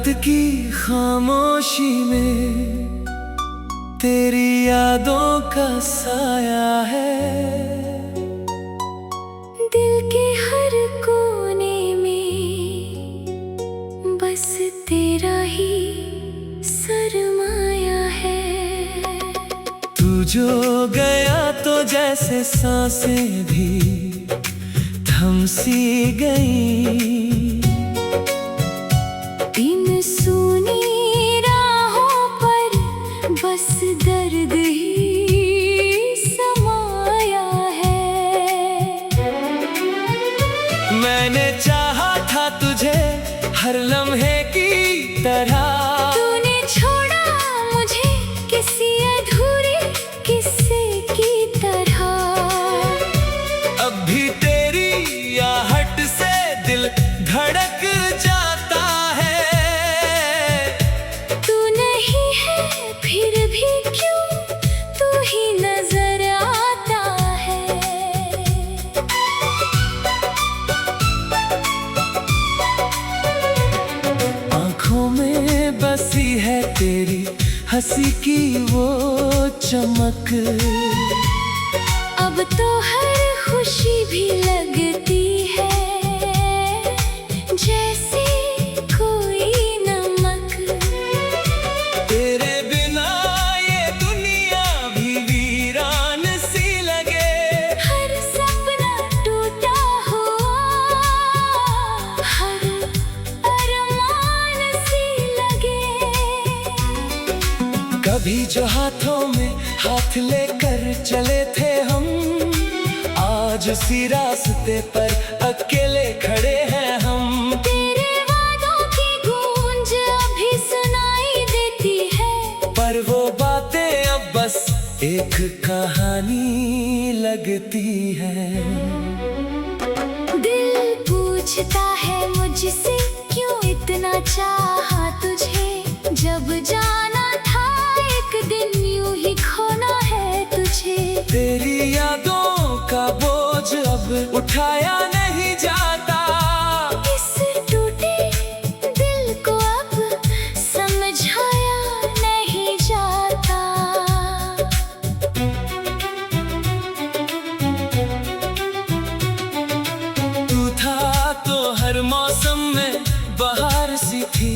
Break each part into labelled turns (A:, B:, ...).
A: की खामोशी में तेरी यादों का साया है।
B: दिल के हर कोने में बस तेरा ही सरमाया है।
A: तू जो गया तो जैसे सांसें भी थम सी गई।
B: इन सूनी राहों पर बस दर्द ही समाया है।
A: मैंने चाहा था तुझे हर लम्हे की तरह,
B: तूने छोड़ा मुझे किसी अधूरे किस्से की तरह।
A: अब भी तेरी आहट से दिल धड़क जाता है।
B: तू नहीं है फिर भी क्यों तू ही नजर आता है।
A: आँखों में बसी है तेरी हंसी की वो चमक।
B: अब तो हर खुशी भी लगती है जैसे कोई नमक।
A: तेरे बिना ये दुनिया भी वीरान सी लगे।
B: हर सपना टूटा हुआ हर अरमान सी लगे।
A: कभी जो हाथों में हाथ लेकर चले थे हम, आज उसी रास्ते पर अकेले खड़े हैं हम।
B: तेरे वादों की गूंज अभी सुनाई देती है,
A: पर वो बातें अब बस एक कहानी लगती है।
B: दिल पूछता है मुझसे क्यों इतना चाहा तुझे। जब जाना था एक दिन यूं ही खोना है तुझे।
A: तेरी यादों का बोझ अब उठाया नहीं जाता।
B: इस टूटे दिल को अब समझाया नहीं जाता।
A: तू था तो हर मौसम में बहार सी थी।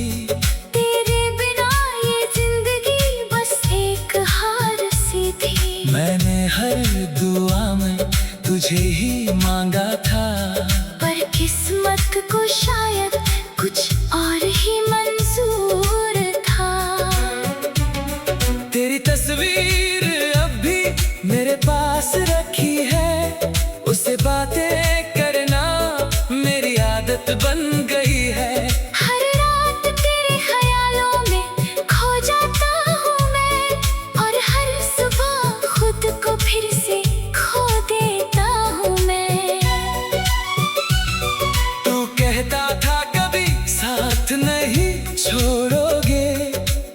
B: तेरे बिना ये जिंदगी बस एक हार सी थी।
A: मैंने हर दुआ में तुझे ही मांगा था,
B: पर किस्मत को शायद कुछ और ही मंजूर था।
A: तेरी तस्वीर अब भी मेरे पास रखी है। उससे बातें करना मेरी आदत बन गई है।
B: हर रात तेरे ख्यालों में खो जाता हूँ मैं, और हर सुबह खुद को फिर से खो देता हूँ मैं।
A: तू कहता था कभी साथ नहीं छोड़ोगे,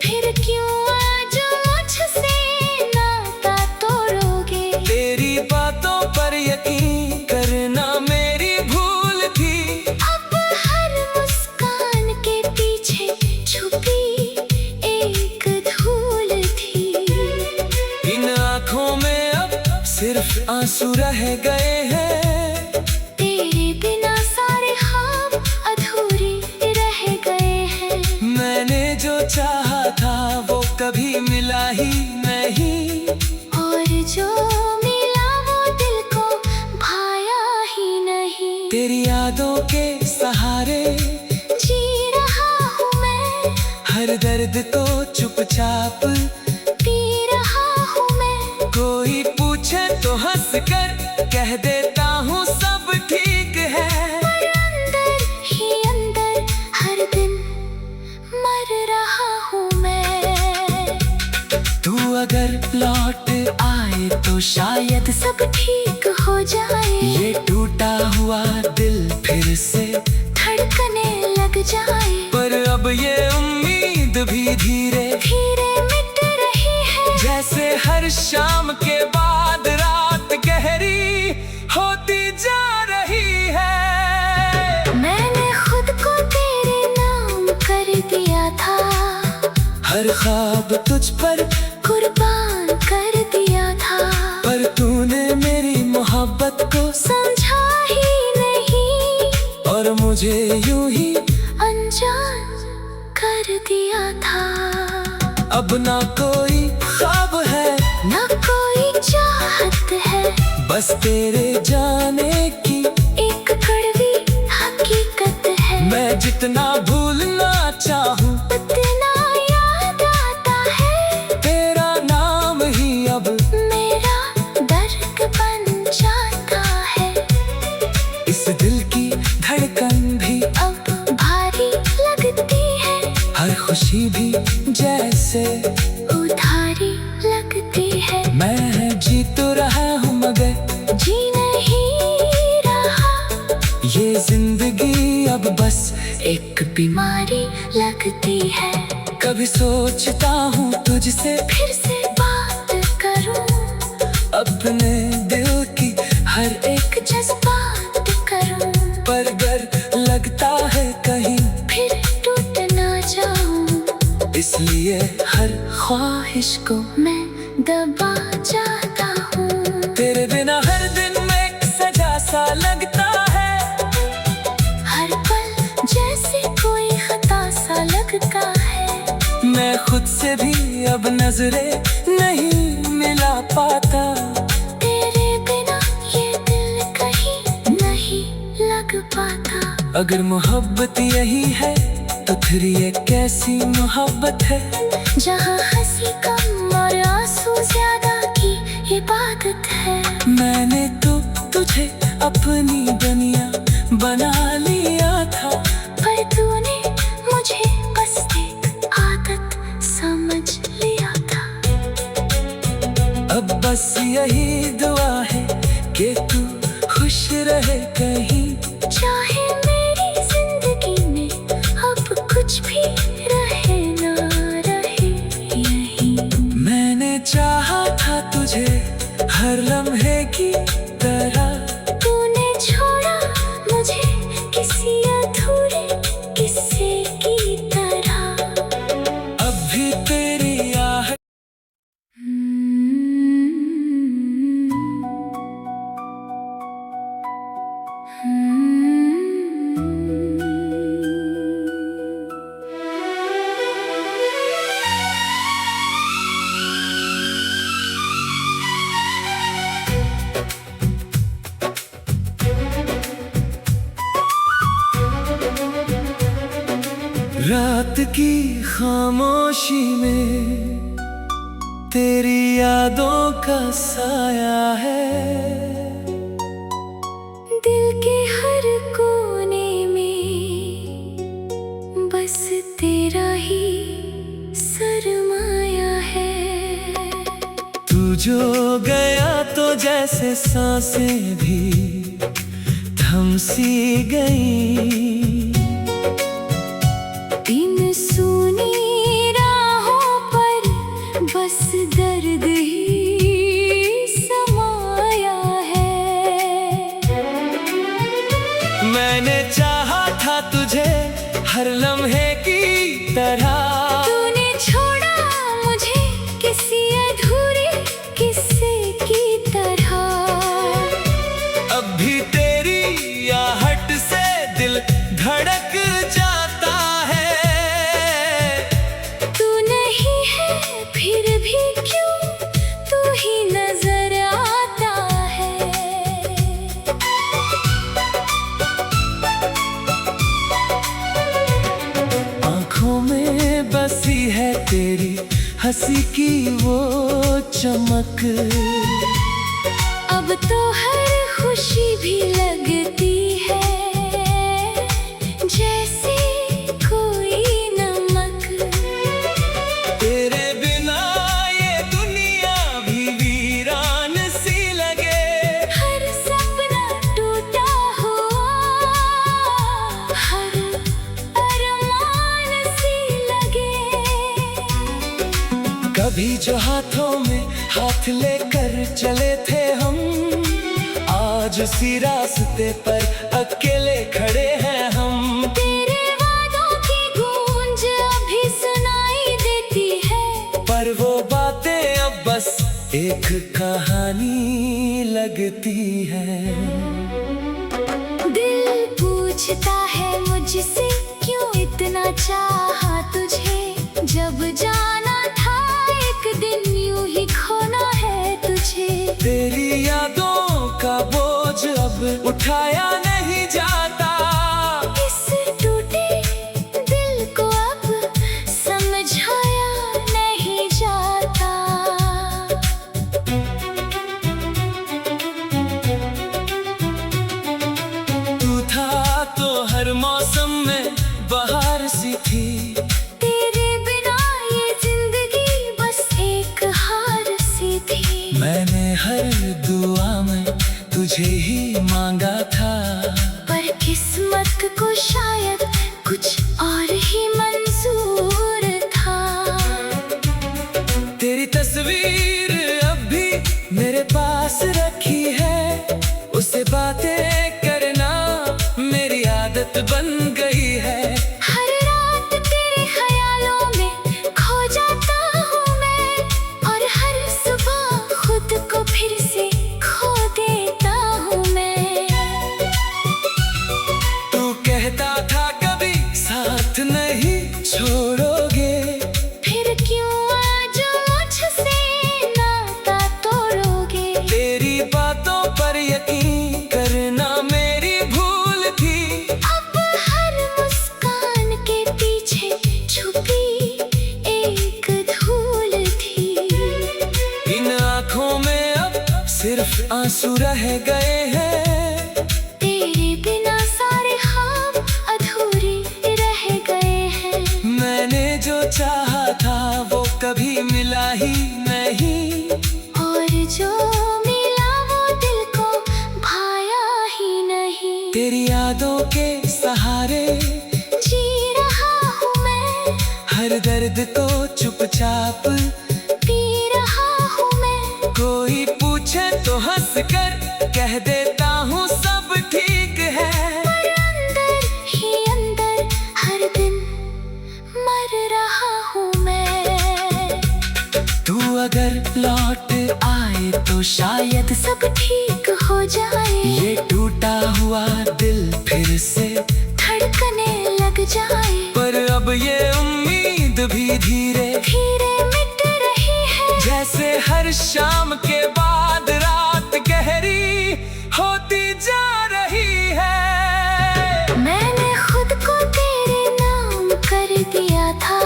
B: फिर क्यों आज मुझसे नाता तोड़ोगे।
A: तेरी बातों पर यकीन करना मेरी भूल थी।
B: अब हर मुस्कान के पीछे छुपी एक धूल थी।
A: इन आँखों में अब सिर्फ आंसू रह गए हैं।
B: तेरे बिना सारे ख्वाब अधूरे रह गए हैं।
A: मैंने जो चाहा था वो कभी मिला ही नहीं,
B: और जो मिला वो दिल को भाया ही नहीं।
A: तेरी यादों के सहारे
B: जी रहा हूँ मैं,
A: हर दर्द को चुपचाप
B: पी रहा हूँ मैं।
A: कोई पूछे तो हंस कर कह देता हूँ सब ठीक है।
B: पर अंदर ही अंदर हर दिन मर रहा हूँ मैं।
A: तू अगर लौट आए तो शायद
B: सब ठीक हो जाए।
A: ये टूटा हुआ दिल फिर से
B: धड़कने लग जाए।
A: पर अब ये उम्मीद भी धीरे
B: धीरे मिट रही है।
A: जैसे हर शाम के बाद रात गहरी होती जा रही है।
B: मैंने खुद को तेरे नाम कर दिया
A: ख्वाब तुझ पर
B: कुर्बान कर दिया था,
A: पर तूने मेरी मोहब्बत को
B: समझा ही नहीं
A: और मुझे यूं ही
B: अनजान कर दिया था।
A: अब ना कोई ख्वाब है
B: न कोई चाहत है,
A: बस तेरे जाने की
B: एक कड़वी हकीकत है।
A: मैं जितना भूलना चाहूँ
B: उतना याद आता है,
A: तेरा नाम ही अब
B: मेरा दर्द बन जाता है।
A: इस दिल की धड़कन भी
B: अब भारी लगती है,
A: हर खुशी भी जैसे
B: उधारी लगती है।
A: मैं जी तो रहा हूँ मगर
B: जी नहीं रहा,
A: ये जिंदगी अब बस
B: एक बीमारी लगती है।
A: कभी सोचता हूँ तुझसे
B: फिर से बात करूं,
A: अपने दिल की हर एक
B: जज्बात करूं,
A: पर गर लगता है कहीं
B: फिर टूट ना जाऊं,
A: इसलिए हर
B: ख्वाहिश को मैं दबा जाता हूँ।
A: तेरे बिना हर दिन में एक सजा सा लगता है,
B: हर पल जैसे कोई खता सा लगता है।
A: मैं खुद से भी अब नजरें नहीं मिला पाता।
B: तेरे बिना ये दिल कहीं नहीं लग पाता।
A: अगर मोहब्बत यही है तो फिर ये कैसी मोहब्बत है,
B: जहाँ हंसी कम और आंसू ज्यादा की इबादत है।
A: मैंने तो तुझे अपनी दुनिया बना लिया था,
B: पर तूने मुझे बस एक आदत समझ लिया था।
A: अब बस यही दुआ है कि तू खुश रहे कहीं,
B: चाहे मेरी जिंदगी में अब कुछ भी रहे ना रहे यही।
A: मैंने चाहा था तुझे हर लम्हे की तरह,
B: तूने छोड़ा मुझे किसी अधूरे किस्से की तरह।
A: अब भी तेरी आहट रात की खामोशी में तेरी यादों का साया है,
B: दिल के हर कोने में बस तेरा ही सरमाया है।
A: तू जो गया तो जैसे सांसें भी थम सी गई,
B: इन सूनी राहों पर बस दर्द ही समाया है।
A: मैंने चाहा था तुझे हर लम्हे की तरह,
B: तूने छोड़ा मुझे किसी अधूरे किस्से की तरह।
A: अब भी तेरी आहट से दिल धड़क जाता है।
B: तू नहीं है फिर भी क्यों तू ही नजर आता है।
A: आँखों में बसी है तेरी हंसी की वो चमक,
B: अब तो हर खुशी भी लगती है जैसे कोई नमक।
A: तेरे बिना ये दुनिया भी वीरान सी लगे,
B: हर सपना टूटा हुआ हर अरमान सी लगे।
A: कभी जो हाथों में हाथ लेकर चले थे हम, आज उसी रास्ते पर अकेले खड़े हैं हम।
B: तेरे वादों की गूंज अभी सुनाई देती है,
A: बातें अब बस एक कहानी लगती है।
B: दिल पूछता है मुझसे क्यों इतना चाहा तुझे, जब जाना था एक दिन यूं ही खोना है तुझे।
A: तेरी यादों का बोझ अब उठाया नहीं जाता,
B: इस टूटे दिल को अब समझाया नहीं जाता।
A: तू था तो हर मौसम में बहार सी थी,
B: तेरे बिना ये जिंदगी बस एक हार सी थी।
A: मैंने हर दुआ में तुझे ही मांगा था,
B: पर किस्मत को शायद कुछ और ही मंजूर था।
A: तेरी तस्वीर अब भी मेरे पास रखी है, उससे बातें करना मेरी आदत बन गई है।
B: हर रात तेरे ख्यालों में खो जाता हूँ मैं, और हर सुबह खुद को फिर से खो देता हूँ मैं।
A: तू कहता था कभी साथ नहीं छोड़ोगे,
B: फिर क्यों आज मुझसे नाता तोड़ोगे।
A: तेरी बातों पर यकीन करना मेरी भूल थी।
B: अब हर मुस्कान के पीछे छुपी एक धूल थी।
A: इन आँखों में अब सिर्फ आंसू रह गए हैं,
B: तेरे बिना सारे ख्वाब अधूरे रह गए हैं।
A: मैंने जो चाहा था वो कभी मिला ही नहीं,
B: और जो मिला वो दिल को भाया ही नहीं।
A: तेरी यादों के सहारे
B: जी रहा हूँ मैं,
A: हर दर्द को चुपचाप
B: पी रहा हूँ मैं।
A: कोई पूछे तो हंस कर कह देता हूँ सब ठीक है,
B: पर अंदर ही अंदर हर दिन मर रहा हूँ मैं।
A: तू अगर लौट आए तो शायद
B: सब ठीक हो जाए,
A: ये टूटा हुआ दिल फिर से
B: धड़कने लग जाए।
A: पर अब ये उम्मीद भी धीरे
B: धीरे मिट रही है,
A: जैसे हर शाम के बाद रात गहरी होती जा रही है।
B: मैंने खुद को तेरे नाम कर दिया था,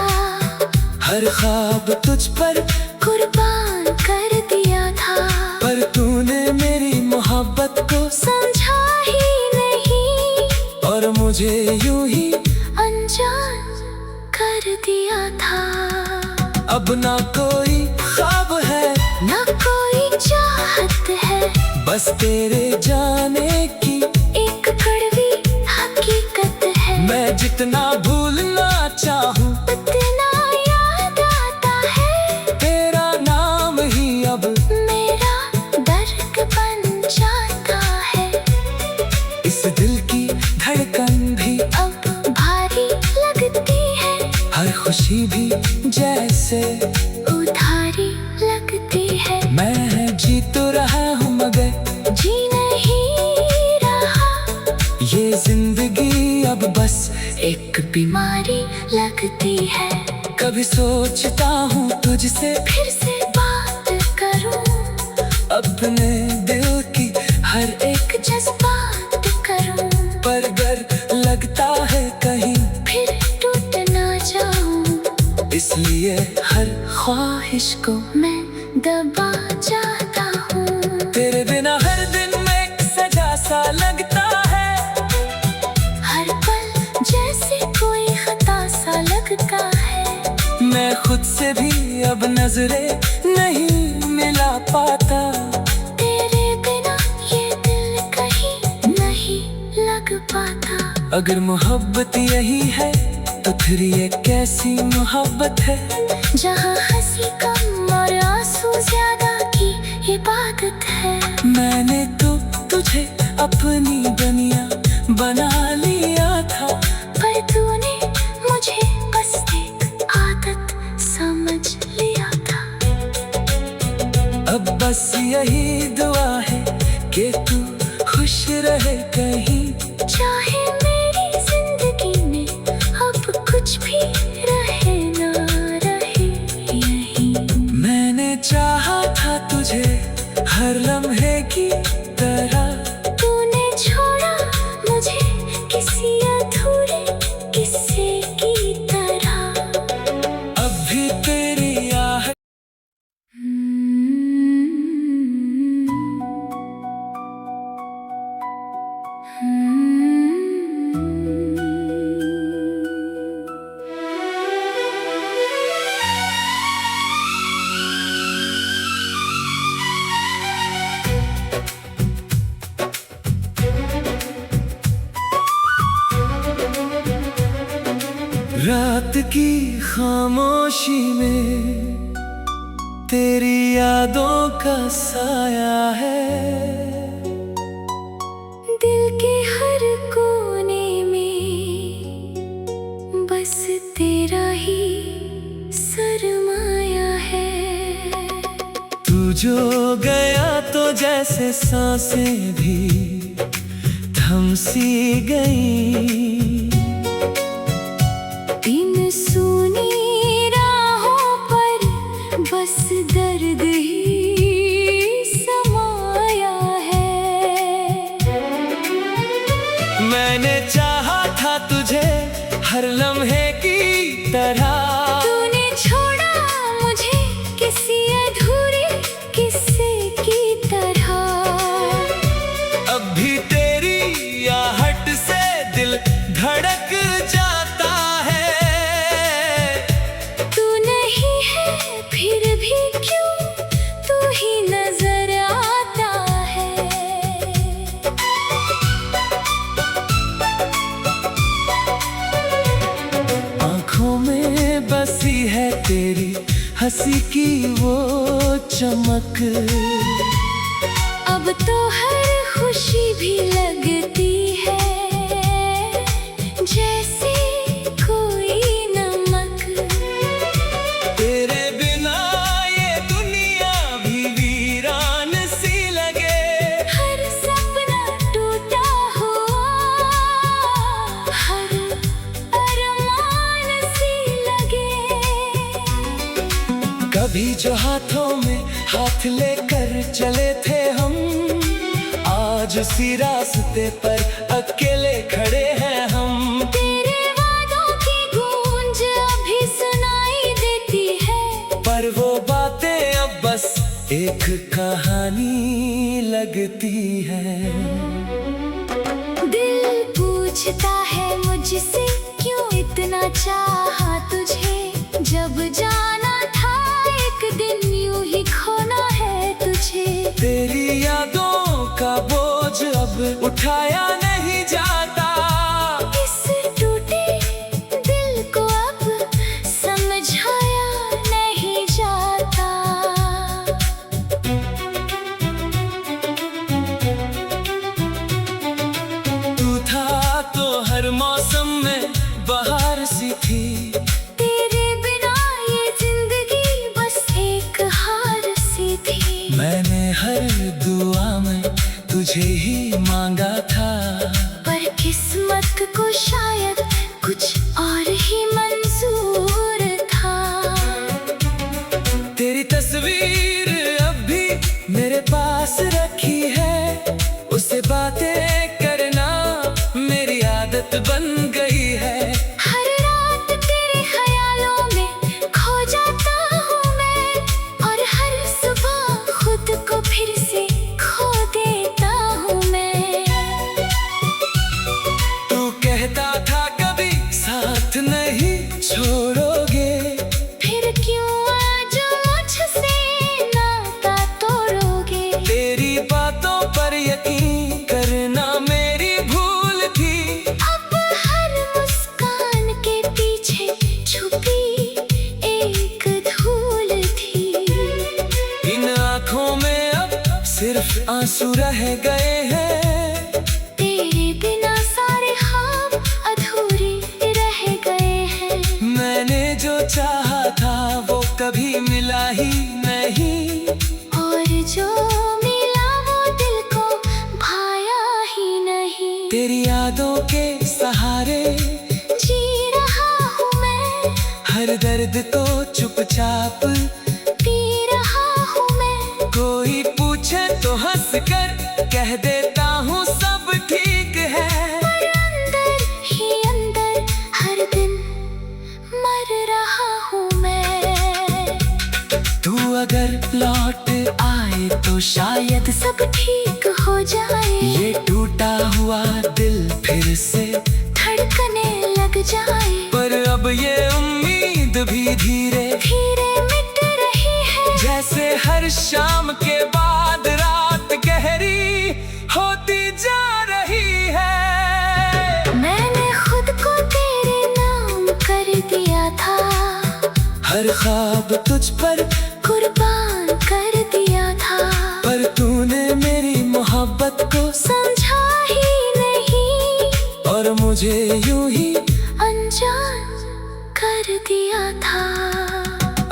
A: हर ख्वाब तुझ पर
B: कुर्बान कर दिया था।
A: पर तूने मेरी मोहब्बत को
B: समझा ही नहीं,
A: और मुझे यूं ही
B: अनजान कर दिया था।
A: अब ना कोई ख्वाब है
B: न कोई चाहत है,
A: बस तेरे जाने की
B: एक कड़वी हकीकत है।
A: मैं जितना भूलना चाहूँ
B: उतना याद आता है,
A: तेरा नाम ही अब
B: मेरा दर्द बन जाता है।
A: इस दिल की धड़कन भी
B: अब भारी लगती है,
A: हर खुशी भी जैसे
B: उधारी लगती है।
A: मैं जी तो रहा हूँ मगर
B: जी नहीं रहा,
A: ये जिंदगी अब बस एक
B: बीमारी लगती है।
A: कभी सोचता हूँ तुझसे
B: फिर से बात करूं,
A: अपने दिल की हर एक
B: जज्बात करूं।
A: पर डर लगता है कहीं
B: फिर टूट ना जाऊं,
A: इसलिए हर ख्वाहिश को
B: मैं दबा जाता हूँ।
A: तेरे बिना हर दिन में सजा सा लगता है,
B: हर पल जैसे कोई खता सा लगता है।
A: मैं खुद से भी अब नजरें नहीं मिला पाता।
B: तेरे बिना ये दिल कहीं नहीं लग पाता।
A: अगर मोहब्बत यही है तो फिर ये कैसी मोहब्बत है,
B: जहाँ हंसी कम और आंसू ज्यादा की इबादत है।
A: मैंने तो तुझे अपनी दुनिया बना लिया था,
B: पर तूने मुझे बस एक आदत समझ लिया था।
A: अब बस यही दुआ है कि तू खुश रहे कहीं,
B: चाहे मेरी जिंदगी में अब कुछ भी रहे ना रहे यहीं।
A: मैंने चाहा था तुझे हर लम्हे की तरह,
B: तूने छोड़ा मुझे किसी अधूरे किस्से की तरह।
A: अब भी तेरी आहट रात की खामोशी में तेरी यादों का साया है,
B: दिल के हर कोने में बस तेरा ही सरमाया है।
A: तू जो गया तो जैसे सांसें भी थम सी गई,
B: इन सूनी राहों पर बस दर्द ही समाया है।
A: मैंने चाहा था तुझे हर लम्हे की तरह,
B: तूने छोड़ा मुझे किसी अधूरे किस्से की तरह।
A: अब भी तेरी आहट से दिल धड़क जाता है,
B: तू नहीं है फिर भी क्यों तू ही नजर आता है।
A: आँखों में बसी है तेरी हंसी की वो चमक,
B: अब तो हर खुशी भी लगती है जैसे कोई नमक।
A: तेरे बिना ये दुनिया भी वीरान सी लगे,
B: हर सपना टूटा हुआ हर अरमान सी लगे।
A: कभी जो हाथों में हाथ लेकर चले थे हम, आज उसी रास्ते पर अकेले खड़े हैं हम।
B: तेरे वादों की गूंज अभी सुनाई देती है,
A: पर वो बातें अब बस एक कहानी लगती है।
B: दिल पूछता है मुझसे क्यों इतना चाहा तुझे, जब जाना था एक दिन यूं ही खोना है तुझे।
A: तेरी यादों का बोझ अब उठाया नहीं जाता,
B: इस टूटे दिल को अब समझाया नहीं जाता।
A: तू था तो हर मौसम में बहार सी थी,
B: तेरे बिना ये जिंदगी बस एक हार सी थी।
A: मैंने हर दुआ में तुझे ही मांगा था,
B: पर किस्मत को शायद कुछ और ही मंजूर था।
A: तेरी तस्वीर अब भी मेरे पास रखी है, उससे बातें करना मेरी आदत बन गई है।
B: हर रात तेरे ख्यालों में खो जाता हूँ मैं, और हर सुबह खुद को फिर से खो देता हूँ मैं।
A: तू कहता था कभी साथ नहीं छोड़ोगे,
B: फिर क्यों आज मुझसे नाता तोड़ोगे।
A: तेरी बातों पर यकीन करना मेरी भूल थी,
B: अब हर मुस्कान के पीछे छुपी एक धूल थी।
A: इन आँखों में अब सिर्फ आंसू रह गए हैं,
B: तेरे बिना सारे ख्वाब अधूरे रह गए हैं।
A: मैंने जो चाहा था वो कभी मिला ही नहीं,
B: और
A: छाप
B: पी रहा हूँ मैं।
A: कोई पूछे तो हंस कर कह देता हूँ सब ठीक है।
B: पर अंदर ही अंदर हर दिन मर रहा हूँ मैं।
A: तू अगर लौट आए तो शायद
B: सब ठीक हो जाए।
A: ये टूटा हुआ दिल फिर से
B: धड़कने लग जाए।
A: पर अब ये उम्मीद भी धीरे
B: धीरे मिट रही है।
A: जैसे हर शाम के बाद रात गहरी होती जा रही है।
B: मैंने खुद को तेरे नाम कर दिया था।
A: हर ख्वाब तुझ पर
B: कुर्बान कर दिया था।
A: पर तूने मेरी मोहब्बत को
B: समझा ही नहीं
A: और मुझे यूं ही
B: अनजान कर दिया था।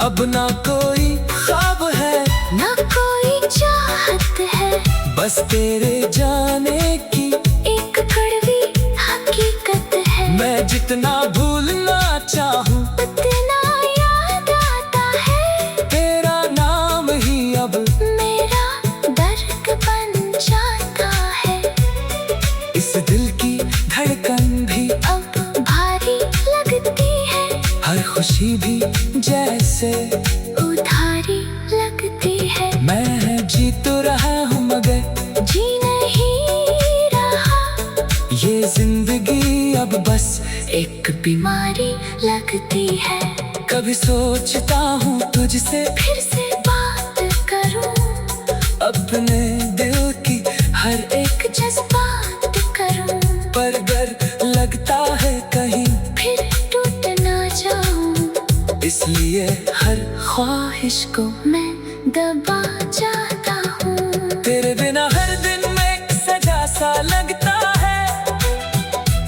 A: अब ना कोई ख्वाब है
B: ना कोई चाहत है।
A: बस तेरे जाने की
B: एक कड़वी हकीकत है।
A: मैं जितना भूलना चाहूँ
B: उतना याद आता है।
A: तेरा नाम ही अब
B: मेरा दर्द बन जाता है।
A: इस दिल की धड़कन भी
B: अब भारी लगती है।
A: हर खुशी भी जैसे
B: उधारी लगती है।
A: मैं जी तो रहा हूँ मगर
B: जी नहीं रहा।
A: ये जिंदगी अब बस एक
B: बीमारी लगती है।
A: कभी सोचता हूँ तुझसे
B: फिर से बात करूं।
A: अपने दिल की हर एक
B: जज्बात करूं।
A: पर डर लगता है कहीं
B: फिर टूट ना जाऊं।
A: इसलिए हर
B: ख्वाहिश को मैं दबा जाता हूँ।
A: तेरे बिना हर दिन में सजा सा लगता है।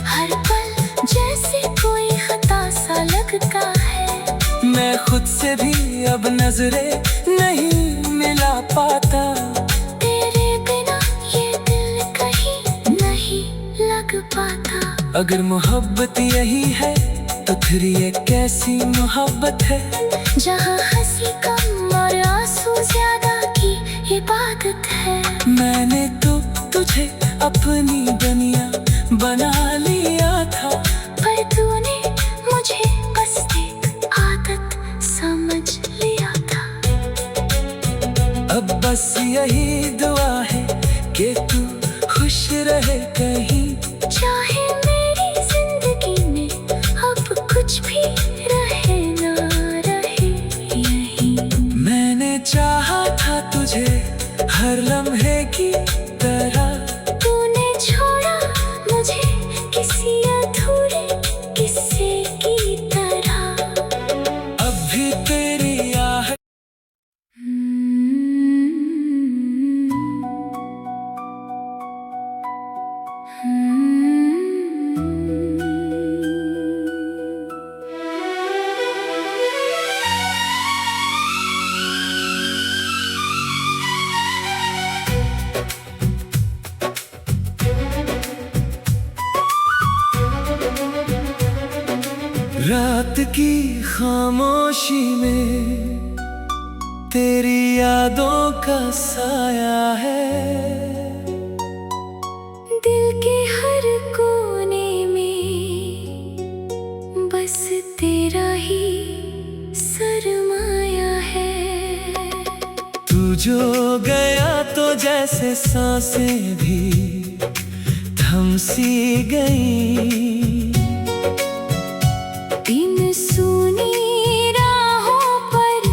B: हर पल जैसे कोई खता सा लगता है।
A: मैं खुद से भी अब नजरे नहीं मिला पाता।
B: तेरे बिना ये दिल कहीं नहीं लग पाता।
A: अगर मोहब्बत यही है तो फिर ये कैसी मोहब्बत है।
B: जहाँ हंसी कम और आंसू ज्यादा की इबादत है।
A: मैंने तो तुझे अपनी दुनिया बना लिया था।
B: पर तूने मुझे बस एक आदत समझ लिया था।
A: अब बस यही दुआ है कि तू खुश रहे कहीं।
B: चाहे मेरी जिंदगी में अब कुछ भी रहे ना रहे यही।
A: मैंने चाहा था तुझे हर लम्हे की तरह।
B: तूने छोड़ा मुझे किसी अधूरे किस्से की तरह।
A: अब भी तेरी आहट रात की खामोशी में तेरी यादों का साया है।
B: दिल के हर कोने में बस तेरा ही सरमाया है।
A: तू जो गया तो जैसे सांसें भी थम सी गई।
B: इन सूनी राहों पर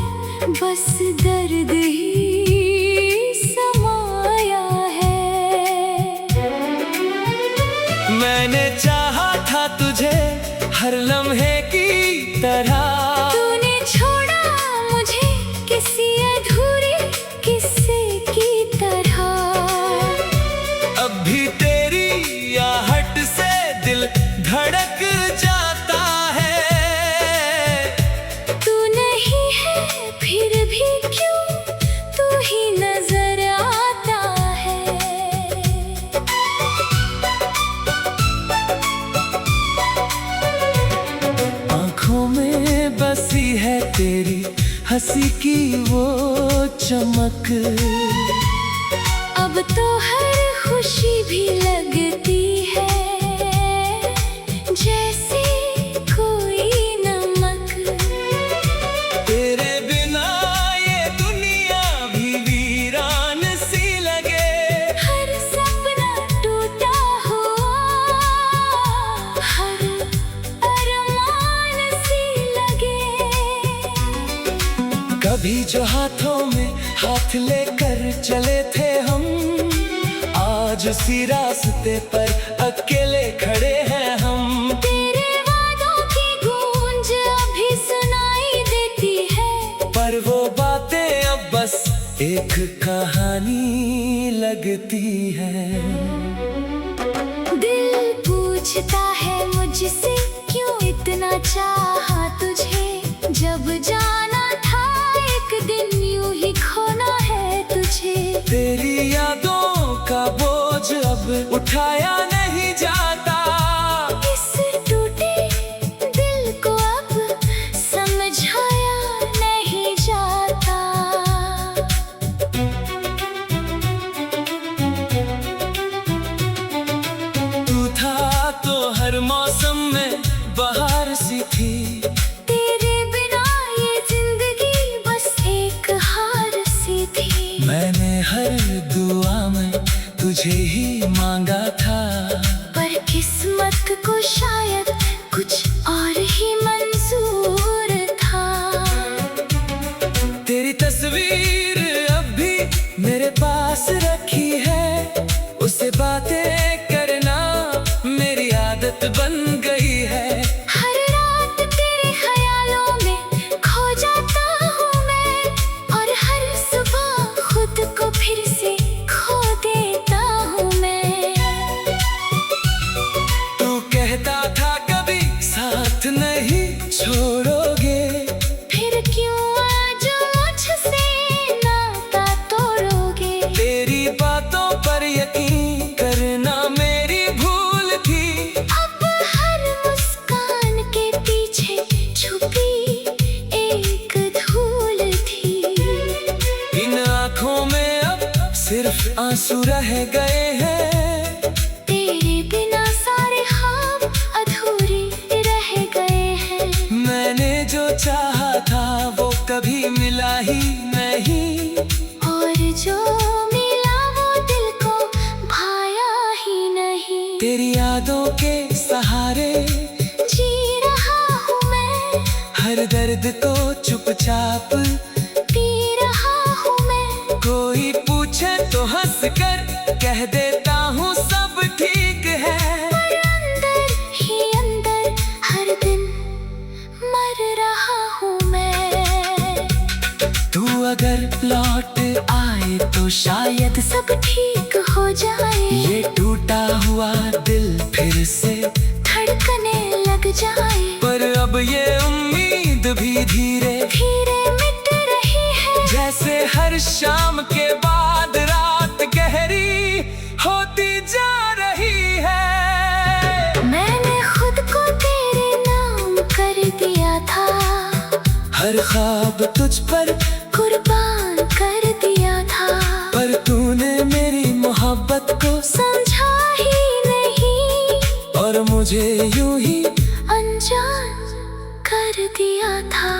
B: बस दर्द ही समाया है।
A: मैंने चाहा था तुझे हर लम्हे की तरह।
B: तूने छोड़ा मुझे किसी अधूरे किस्से की तरह।
A: अब भी तेरी आहट से दिल हंसी की वो चमक।
B: अब तो हर खुशी भी लगती है जैसे कोई नमक।
A: तेरे बिना ये दुनिया भी वीरान सी लगे।
B: हर सपना टूटा हुआ, हर अरमान सी लगे।
A: कभी जो हाथों में हाथ लेकर चले थे हम, आज उसी रास्ते पर अकेले खड़े हैं हम।
B: तेरे वादों की गूंज अभी सुनाई देती है,
A: पर वो बातें अब बस एक कहानी लगती है।
B: दिल पूछता है मुझसे क्यों इतना चाहा तुझे। जब जाना था एक दिन यूं ही खोना है तुझे।
A: तेरी यादों का बोझ अब उठाया नहीं जाता।
B: इस टूटे दिल को अब समझाया नहीं जाता।
A: तू था तो हर मौसम में बहार सी थी।
B: तेरे बिना ये जिंदगी बस एक हार सी थी।
A: मैंने हर दुआ में तुझे ही मांगा था,
B: पर किस्मत को शायद कुछ और ही मंजूर था।
A: तेरी तस्वीर अब भी मेरे पास रखी है। उससे बातें करना मेरी आदत बन गई है।
B: हर रात तेरे ख्यालों में खो जाता हूँ मैं, और हर सुबह खुद को फिर से खो देता हूँ मैं।
A: तू कहता था कभी साथ नहीं छोड़ोगे,
B: फिर क्यों आज मुझसे नाता तोड़ोगे।
A: तेरी बातों पर यकीन करना मेरी भूल थी।
B: अब हर मुस्कान के पीछे छुपी एक धूल थी।
A: इन आँखों में अब सिर्फ आंसू रह गए हैं।
B: तेरे बिना सारे ख्वाब अधूरे रह गए हैं।
A: मैंने जो चाहा था वो कभी मिला ही नहीं,
B: और जो मिला वो दिल को भाया ही नहीं।
A: तेरी यादों के सहारे
B: जी रहा हूँ मैं,
A: हर दर्द को चुपचाप
B: पी रहा हूँ मैं।
A: कोई पूछे तो हंस कर कह देता हूँ सब ठीक है।
B: पर अंदर ही अंदर हर दिन मर रहा हूँ मैं।
A: तू अगर लौट आए तो शायद
B: सब ठीक हो जाए,
A: ये टूटा हुआ दिल फिर से
B: धड़कने लग जाए।
A: पर अब ये उम्मीद भी धीरे
B: धीरे मिट रही है,
A: जैसे हर शाम के बाद रात गहरी होती जा रही है।
B: मैंने खुद को तेरे नाम कर दिया था,
A: हर ख्वाब तुझ पर
B: कुर्बान कर दिया था।
A: पर तूने मेरी मोहब्बत को
B: समझा ही नहीं,
A: और मुझे यूं ही
B: अनजान कर दिया था।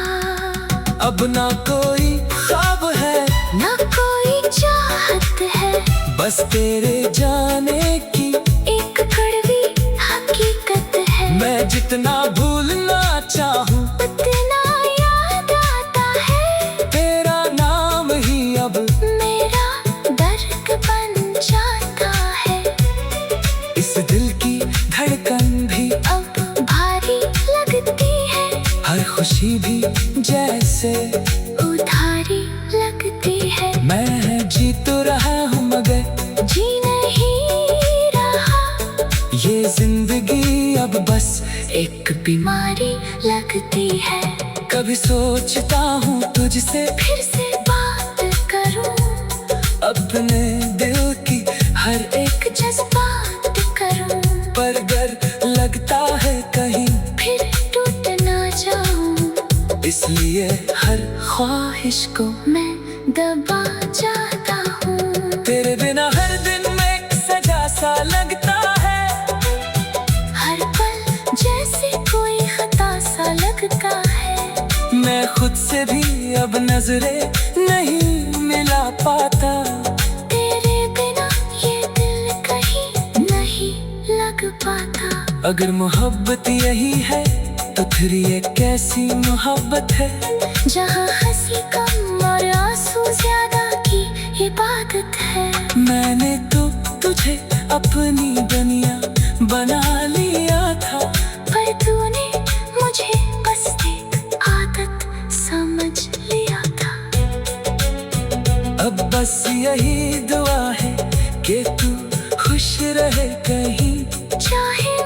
A: अब ना कोई ख्वाब है
B: ना कोई चाहत है,
A: बस तेरे जाने की
B: एक कड़वी हकीकत है।
A: मैं जितना भूलना चाहूँ
B: उतना याद आता है,
A: तेरा नाम ही अब
B: मेरा दर्द बन जाता है।
A: इस दिल की धड़कन भी
B: अब भारी लगती है,
A: हर खुशी भी जैसे
B: उधारी लगती है।
A: मैं जी तो रहा हूँ मगर
B: जी नहीं रहा,
A: ये जिंदगी अब बस
B: एक बीमारी लगती है।
A: कभी सोचता हूँ तुझसे
B: फिर से बात करूं,
A: अपने दिल की हर एक
B: जज्बात करूं।
A: पर डर लगता है कहीं
B: फिर टूट ना जाऊं,
A: इसलिए हर ख्वाहिश
B: ख्वाहिश को मैं दबा जाता हूँ।
A: तेरे बिना हर दिन में एक सजा सा लगता है,
B: हर पल जैसे कोई खता सा लगता है।
A: मैं खुद से भी अब नजरे नहीं मिला पाता।
B: तेरे बिना ये दिल कहीं नहीं लग पाता।
A: अगर मोहब्बत यही है तो फिर ये कैसी मोहब्बत है,
B: जहाँ हंसी कम और आंसू ज्यादा की इबादत है।
A: मैंने तो तुझे अपनी दुनिया बना लिया था,
B: पर तूने मुझे बस एक आदत समझ लिया था।
A: अब बस यही दुआ है कि तू खुश रहे कहीं,
B: चाहे